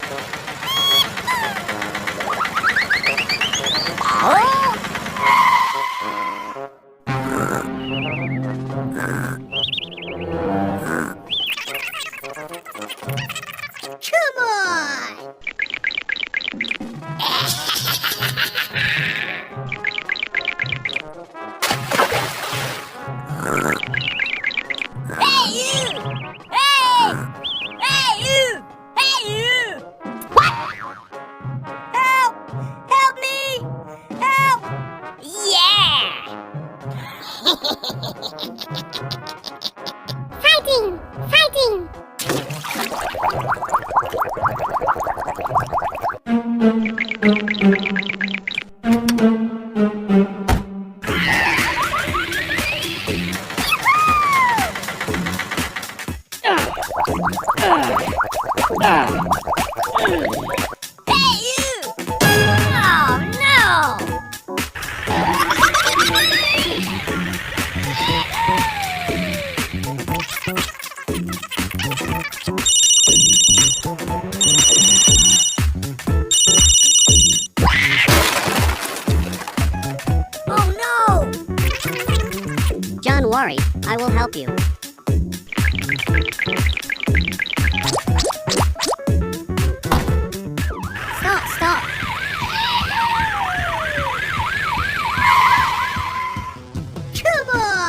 Come on! Hey, you! Hey! Hey, you! Hey, you! What? Help! Help me! Help! Yeah! Fighting! Fighting! Hey, you! Oh, no! Oh, no! Don't worry, I will help you. Stop, stop. Come on!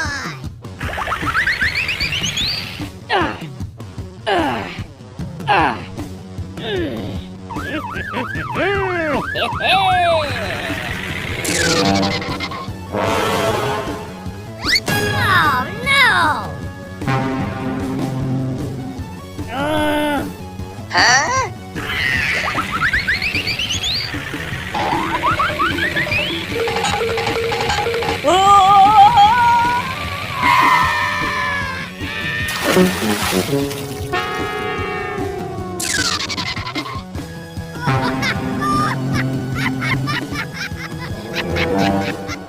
Oh, no! Huh? Oh!